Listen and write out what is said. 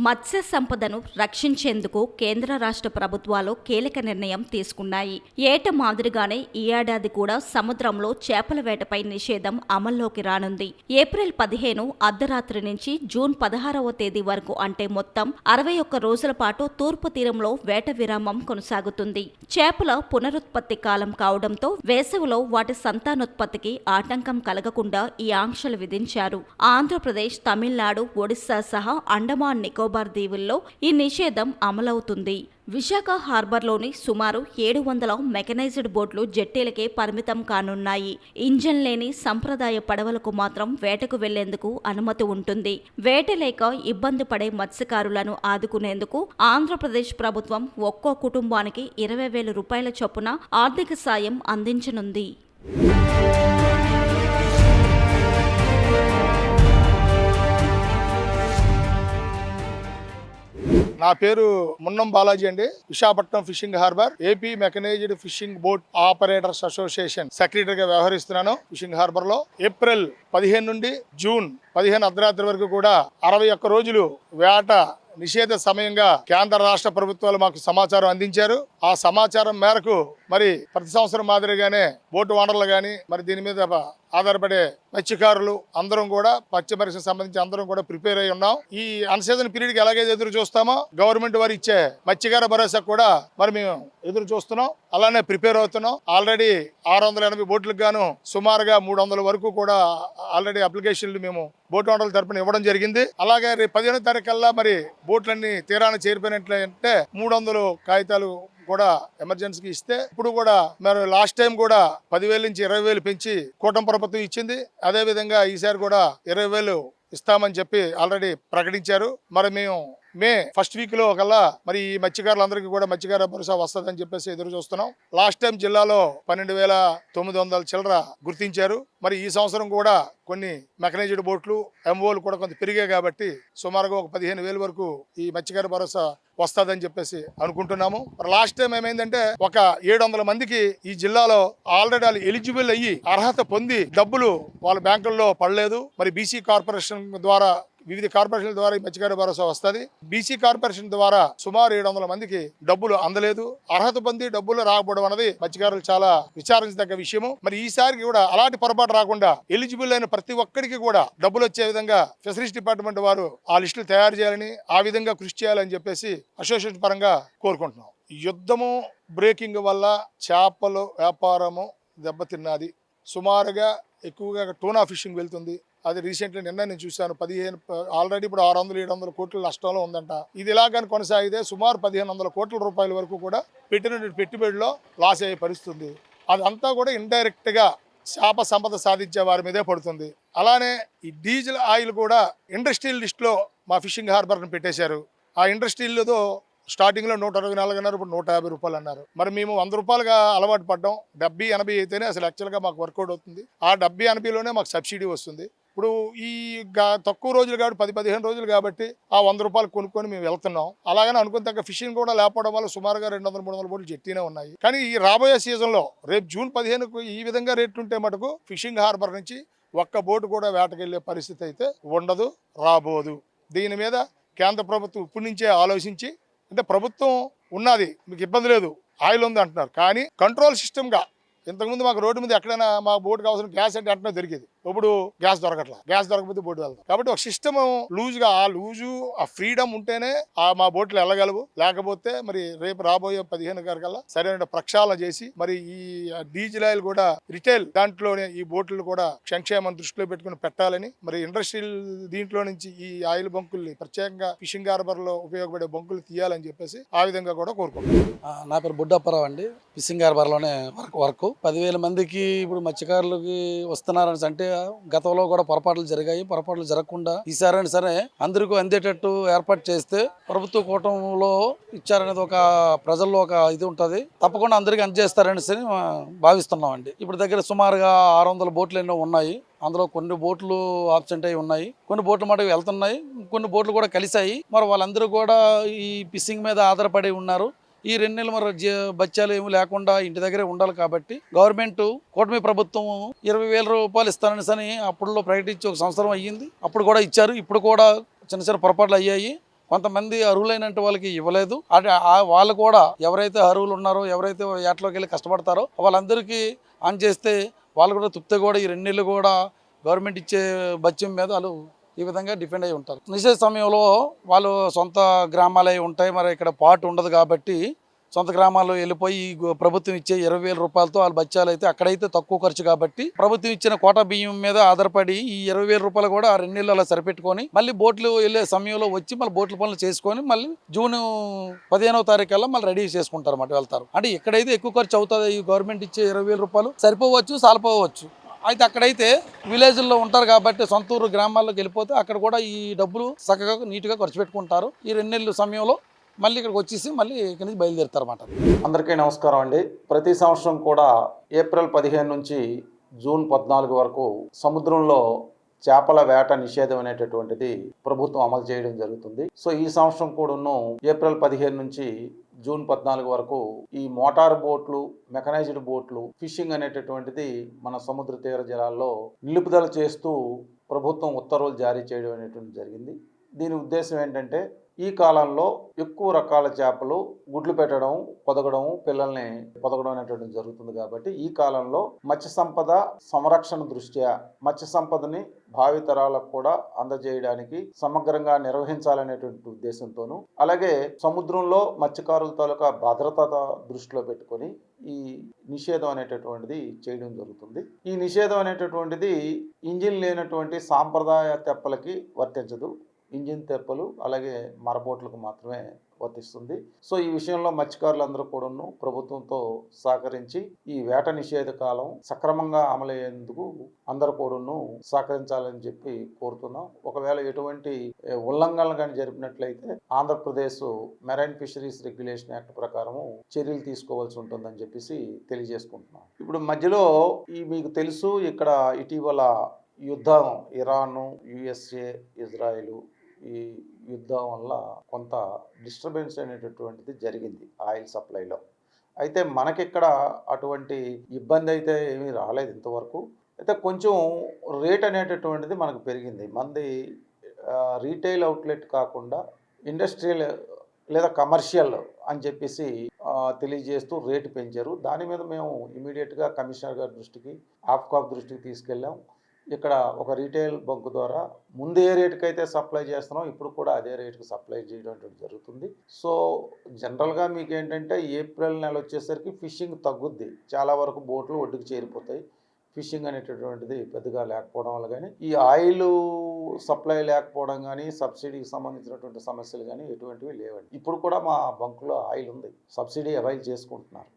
మత్స్య సంపదను రక్షించేందుకు కేంద్ర రాష్ట్ర ప్రభుత్వాలు కీలక నిర్ణయం తీసుకున్నాయి. ఏట మాదిరిగానే ఈ ఏడాది కూడా సముద్రంలో చేపల వేటపై నిషేధం అమల్లోకి రానుంది. ఏప్రిల్ 15 అర్ధరాత్రి నుంచి జూన్ 16వ తేదీ వరకు అంటే మొత్తం 61 రోజుల పాటు తూర్పు తీరంలో వేట విరామం కొనసాగుతుంది. చేపల పునరుత్పత్తి కాలం కావడంతో వేసవిలో వాటి సంతానోత్పత్తికి ఆటంకం కలగకుండా ఈ ఆంక్షలు విధించారు. ఆంధ్రప్రదేశ్, తమిళనాడు, ఒడిశా సహా అండమాన్ నికోబార్ దీవుల్లో ఈ నిషేధం అమలవుతుంది. విశాఖ హార్బర్లోని సుమారు 700 మెకనైజ్డ్ బోట్లు జెట్టీలకే పరిమితం కానున్నాయి. ఇంజన్ లేని సంప్రదాయ పడవలకు మాత్రం వేటకు వెళ్లేందుకు అనుమతి ఉంటుంది. వేట లేక ఇబ్బంది పడే మత్స్యకారులను ఆదుకునేందుకు ఆంధ్రప్రదేశ్ ప్రభుత్వం ఒక్కో కుటుంబానికి 20,000 రూపాయల చొప్పున ఆర్థిక సాయం అందించనుంది. నా పేరు మున్నం బాలాజీ అండి. Visakhapatnam fishing harbour AP mechanised fishing boat operators association సెక్రటరీగా వ్యవహరిస్తున్నాను. ఫిషింగ్ హార్బర్ లో ఏప్రిల్ 15 నుండి జూన్ 15 అర్ధరాత్రి వరకు కూడా 61 రోజులు వేట నిషేధ సమయంగా కేంద్ర రాష్ట్ర ప్రభుత్వాలు మాకు సమాచారం అందించారు. ఆ సమాచారం మేరకు మరి ప్రతి సంవత్సరం మాదిరిగానే బోటు ఓనర్లు కానీ మరి దీని మీద ఆధారపడే మత్స్యకారులు అందరం కూడా మత్స్య పరిశ్రమకు సంబంధించి అందరం కూడా ప్రిపేర్ అయి ఉన్నాం. ఈ అన్సీజన్ పీరియడ్ కి ఎలాగైతే ఎదురు చూస్తామో గవర్నమెంట్ వారు ఇచ్చే మత్స్యకార భరోసా కూడా మరి మేము ఎదురు చూస్తున్నాం, అలానే ప్రిపేర్ అవుతున్నాం. ఆల్రెడీ 680 బోట్లకు గాను సుమారుగా 300 వరకు కూడా ఆల్రెడీ అప్లికేషన్లు మేము బోట్ ఓనర్ల తరపున ఇవ్వడం జరిగింది. అలాగే రేపు 15వ తారీఖు కల్లా మరి బోట్లన్నీ తీరాన్ని చేరిపోయినట్లంటే 300 కాగితాలు కూడా ఎమర్జెన్సీకి ఇస్తే ఇప్పుడు కూడా మరి లాస్ట్ టైం కూడా 10,000 నుంచి 20,000 పెంచి కూటమి ప్రభుత్వం ఇచ్చింది. అదే విధంగా ఈసారి కూడా 20,000 ఇస్తామని చెప్పి ఆల్రెడీ ప్రకటించారు. మరి మేము మే ఫస్ట్ వీక్ లో కల్లా మరి ఈ మత్స్యకారులందరికీ కూడా మత్స్యకార భరోసా వస్తుందని చెప్పేసి ఎదురు చూస్తున్నాం. లాస్ట్ టైం జిల్లాలో 12,900 చిల్లర గుర్తించారు. మరి ఈ సంవత్సరం కూడా కొన్ని మెకనైజ్డ్ బోట్లు ఎంఓలు కూడా కొంత పెరిగాయి కాబట్టి సుమారుగా ఒక 15,000 వరకు ఈ మత్స్యకార భరోసా వస్తుందని చెప్పేసి అనుకుంటున్నాము. మరి లాస్ట్ టైం ఏమైందంటే ఒక 700 మందికి ఈ జిల్లాలో ఆల్రెడీ వాళ్ళు ఎలిజిబుల్ అయ్యి అర్హత పొంది డబ్బులు వాళ్ళ బ్యాంకుల్లో పడలేదు. మరి బీసీ కార్పొరేషన్ ద్వారా వివిధ కార్పొరేషన్ల ద్వారా ఈ మత్స్యకార భరోసా వస్తుంది. బీసీ కార్పొరేషన్ ద్వారా సుమారు 700 మందికి డబ్బులు అందలేదు. అర్హత పొంది డబ్బులు రాకపోవడం అనేది మత్స్యకారులు చాలా విచారించదగ్గ విషయము. మరి ఈసారికి కూడా అలాంటి పొరపాటు రాకుండా ఎలిజిబుల్ అయిన ప్రతి ఒక్కరికి కూడా డబ్బులు వచ్చే విధంగా ఫిషరీస్ డిపార్ట్మెంట్ వారు ఆ లిస్టులు తయారు చేయాలని, ఆ విధంగా కృషి చేయాలని చెప్పేసి అసోసియేషన్ పరంగా కోరుకుంటున్నాం. యుద్ధము బ్రేకింగ్ వల్ల చేపలు వ్యాపారము దెబ్బతిన్నది. సుమారుగా ఎక్కువగా టూనా ఫిషింగ్ వెళ్తుంది. అది రీసెంట్లీ నిన్న నేను చూశాను. ఆల్రెడీ ఇప్పుడు 600-700 కోట్ల నష్టంలో ఉందంట. ఇది ఇలాగని కొనసాగితే సుమారు 1,500 కోట్ల రూపాయల వరకు కూడా పెట్టిన పెట్టుబడిలో లాస్ అయ్యే పరిస్థితుంది. అదంతా కూడా ఇండైరెక్ట్ గా చేప సంపద సాధించే వారి మీదే పడుతుంది. అలానే ఈ డీజిల్ ఆయిల్ కూడా ఇండస్ట్రియల్ లిస్ట్ లో మా ఫిషింగ్ హార్బర్ ని పెట్టేశారు. ఆ ఇండస్ట్రియల్తో స్టార్టింగ్ లో 124 అన్నారు, ఇప్పుడు 150 రూపాయలు అన్నారు. మరి మేము 100 రూపాయలుగా అలవాటు పడ్డాం. 70-80 అయితేనే అసలు యాక్చువల్గా మాకు వర్కౌట్ అవుతుంది. ఆ 70-80లోనే మాకు సబ్సిడీ వస్తుంది. ఇప్పుడు ఈ తక్కువ రోజులు కాబట్టి 10-15 రోజులు కాబట్టి ఆ 100 రూపాయలు కొనుక్కొని మేము వెళ్తున్నాం. అలాగని అనుకున్న తగ్గ ఫిషింగ్ కూడా లేకపోవడం వల్ల సుమారుగా 200-300 బోట్లు జెట్టీనే ఉన్నాయి. కానీ ఈ రాబోయే సీజన్లో రేపు జూన్ 15కు ఈ విధంగా రేట్లు ఉంటే మటుకు ఫిషింగ్ హార్బర్ నుంచి ఒక్క బోటు కూడా వేటకెళ్లే పరిస్థితి అయితే ఉండదు, రాబోదు. దీని మీద కేంద్ర ప్రభుత్వం ఇప్పటి నుంచే ఆలోచించి, అంటే ప్రభుత్వం ఉన్నది మీకు ఇబ్బంది లేదు, ఆయిల్ ఉంది అంటున్నారు, కానీ కంట్రోల్ సిస్టమ్గా ఇంతకుముందు మాకు రోడ్డు మీద ఎక్కడైనా మా బోటుకు అవసరం గ్యాస్ అంటే అంటనే దొరికేది. ఇప్పుడు గ్యాస్ దొరకట్లా. గ్యాస్ దొరకకపోతే బోటు వెళ్తాం. కాబట్టి ఒక సిస్టమ్ లూజ్గా ఆ ఫ్రీడమ్ ఉంటేనే మా బోట్లు వెళ్ళగలవు. లేకపోతే మరి రేపు రాబోయే 15 కల్లా సరైన ప్రక్షాళన చేసి మరి ఈ డీజిల్ ఆయిల్ కూడా రిటైల్ దాంట్లోనే ఈ బోట్లు కూడా సంక్షేమం దృష్టిలో పెట్టుకుని పెట్టాలని, మరి ఇండస్ట్రియల్ దీంట్లో నుంచి ఈ ఆయిల్ బంకుల్ని ప్రత్యేకంగా ఫిషింగ్ హార్బర్ లో ఉపయోగపడే బంకులు తీయాలని చెప్పేసి ఆ విధంగా కూడా కోరుకుంటున్నాం. నా పేరు బుడ్డప్పారావు అండి. ఫిషింగ్ హార్బర్ లోనే వర్క్ 10,000 మందికి ఇప్పుడు మత్స్యకారులకి వస్తున్నారని అంటే గతంలో కూడా పొరపాట్లు జరిగాయి. పొరపాట్లు జరగకుండా ఈసారైనా సరే అందరికీ అందేటట్టు ఏర్పాటు చేస్తే ప్రభుత్వ కూటమిలో ఇచ్చారనేది ఒక ప్రజల్లో ఒక ఇది ఉంటుంది. తప్పకుండా అందరికీ అందజేస్తారని భావిస్తున్నాం అండి. ఇప్పుడు దగ్గర సుమారుగా 600 బోట్లు ఎన్నో ఉన్నాయి. అందులో కొన్ని బోట్లు ఆబ్సెంట్ అయి ఉన్నాయి, కొన్ని బోట్లు మటుకు వెళ్తున్నాయి, కొన్ని బోట్లు కూడా కలిసాయి. మరి వాళ్ళందరూ కూడా ఈ ఫిషింగ్ మీద ఆధారపడి ఉన్నారు. ఈ 2 నెలలు మరి బత్యాలు ఏమి లేకుండా ఇంటి దగ్గరే ఉండాలి కాబట్టి గవర్నమెంట్ కూటమి ప్రభుత్వం 20,000 రూపాయలు ఇస్తానని అప్పుడులో ప్రకటించి 1 సంవత్సరం అయ్యింది. అప్పుడు కూడా ఇచ్చారు. ఇప్పుడు కూడా చిన్న చిన్న పొరపాట్లు అయ్యాయి. కొంతమంది అర్హులైన వాళ్ళకి ఇవ్వలేదు. అంటే వాళ్ళు కూడా ఎవరైతే అర్హులు ఉన్నారో, ఎవరైతే ఏటలోకి వెళ్ళి కష్టపడతారో వాళ్ళందరికీ ఆన్ చేస్తే వాళ్ళు కూడా తృప్తి కూడా ఈ 2 నెలలు కూడా గవర్నమెంట్ ఇచ్చే బత్యం మీద వాళ్ళు ఈ విధంగా డిపెండ్ అయి ఉంటారు. నిషేధ సమయంలో వాళ్ళు సొంత గ్రామాలు ఉంటాయి, మరి ఇక్కడ పాటు ఉండదు కాబట్టి సొంత గ్రామాల్లో వెళ్ళిపోయి ప్రభుత్వం ఇచ్చే 20,000 రూపాయలతో వాళ్ళ బత్యాలు అయితే అక్కడైతే తక్కువ ఖర్చు కాబట్టి ప్రభుత్వం ఇచ్చిన కోటా బియ్యం మీద ఆధారపడి ఈ 20,000 రూపాయలు కూడా ఆ 2 నెలలు అలా సరిపెట్టుకొని మళ్ళీ బోట్లు వెళ్ళే సమయంలో వచ్చి మళ్ళీ బోట్ల పనులు చేసుకొని మళ్ళీ జూన్ 15వ తారీఖు కల్లా మళ్ళీ రెడీ చేసుకుంటారు అన్నమాట, వెళ్తారు. అంటే ఎక్కడైతే ఎక్కువ ఖర్చు అవుతుంది ఈ గవర్నమెంట్ ఇచ్చే 20,000 రూపాయలు సరిపోవచ్చు, సాలిపోవచ్చు. అయితే అక్కడైతే విలేజ్ల్లో ఉంటారు కాబట్టి సొంత ఊరు గ్రామాల్లోకి వెళ్ళిపోతే అక్కడ కూడా ఈ డబ్బులు చక్కగా నీట్గా ఖర్చు పెట్టుకుంటారు. ఈ 2 నెలల సమయంలో మళ్ళీ ఇక్కడికి వచ్చేసి మళ్ళీ ఇక్కడి నుంచి బయలుదేరుతారు అన్నమాట. అందరికీ నమస్కారం అండి. ప్రతి సంవత్సరం కూడా ఏప్రిల్ 15 నుంచి జూన్ 14 వరకు సముద్రంలో చేపల వేట నిషేధం అనేటటువంటిది ప్రభుత్వం అమలు చేయడం జరుగుతుంది. సో ఈ సంవత్సరం కూడాను ఏప్రిల్ 15 నుంచి జూన్ 14 వరకు ఈ మోటార్ బోట్లు, మెకనైజ్డ్ బోట్లు, ఫిషింగ్ అనేటటువంటిది మన సముద్ర తీర జలాల్లో నిలుపుదల చేస్తూ ప్రభుత్వం ఉత్తర్వులు జారీ చేయడం అనేటువంటి జరిగింది. దీని ఉద్దేశం ఏంటంటే ఈ కాలంలో ఎక్కువ రకాల చేపలు గుడ్లు పెట్టడం, పొదగడం, పిల్లల్ని పొదగడం అనేటువంటి జరుగుతుంది కాబట్టి ఈ కాలంలో మత్స్య సంపద సంరక్షణ దృష్ట్యా మత్స్య సంపదని భావితరాలకు కూడా అందజేయడానికి సమగ్రంగా నిర్వహించాలనేటువంటి ఉద్దేశంతోనూ, అలాగే సముద్రంలో మత్స్యకారుల తాలూకా భద్రత దృష్టిలో పెట్టుకొని ఈ నిషేధం అనేటటువంటిది చేయడం జరుగుతుంది. ఈ నిషేధం అనేటటువంటిది ఇంజిన్ లేనటువంటి సాంప్రదాయ తెప్పలకి వర్తించదు. ఇంజిన్ తెప్పలు అలాగే మరబోట్లకు మాత్రమే వర్తిస్తుంది. సో ఈ విషయంలో మత్స్యకారులందరూ కూడాను ప్రభుత్వంతో సహకరించి ఈ వేట నిషేధ కాలం సక్రమంగా అమలయ్యేందుకు అందరూ కూడాను సహకరించాలని చెప్పి కోరుతున్నాం. ఒకవేళ ఎటువంటి ఉల్లంఘనలు కానీ జరిపినట్లయితే Andhra Pradesh marine fisheries regulation act ప్రకారము చర్యలు తీసుకోవాల్సి ఉంటుందని చెప్పేసి తెలియజేసుకుంటున్నాం. ఇప్పుడు మధ్యలో మీకు తెలుసు ఇక్కడ ఇటీవల యుద్ధం ఇరాను, USA, ఇజ్రాయిల్ ఈ యుద్ధం వల్ల కొంత డిస్టర్బెన్స్ అనేటటువంటిది జరిగింది ఆయిల్ సప్లైలో. అయితే మనకిక్కడ అటువంటి ఇబ్బంది అయితే ఏమీ రాలేదు ఇంతవరకు. అయితే కొంచెం రేట్ అనేటటువంటిది మనకు పెరిగింది. మంది రీటైల్ అవుట్లెట్ కాకుండా ఇండస్ట్రియల్ లేదా కమర్షియల్ అని చెప్పేసి తెలియజేస్తూ రేటు పెంచారు. దాని మీద మేము ఇమీడియట్గా కమిషనర్ గారి దృష్టికి, ఆఫ్కాప్ దృష్టికి తీసుకెళ్ళాం. ఇక్కడ ఒక రీటైల్ బంక్ ద్వారా ముందు ఏ రేటుకి అయితే సప్లై చేస్తున్నాం ఇప్పుడు కూడా అదే రేటుకి సప్లై చేయడం జరుగుతుంది. సో జనరల్గా మీకు ఏంటంటే ఏప్రిల్ నెల వచ్చేసరికి ఫిషింగ్ తగ్గుద్ది, చాలా వరకు బోట్లు ఒడ్డుకు చేరిపోతాయి. ఫిషింగ్ అనేటటువంటిది పెద్దగా లేకపోవడం వల్ల కానీ ఈ ఆయిల్ సప్లై లేకపోవడం కానీ సబ్సిడీకి సంబంధించినటువంటి సమస్యలు కానీ ఎటువంటివి లేవండి. ఇప్పుడు కూడా మా బంకులో ఆయిల్ ఉంది, సబ్సిడీ అవైల్ చేసుకుంటున్నారు.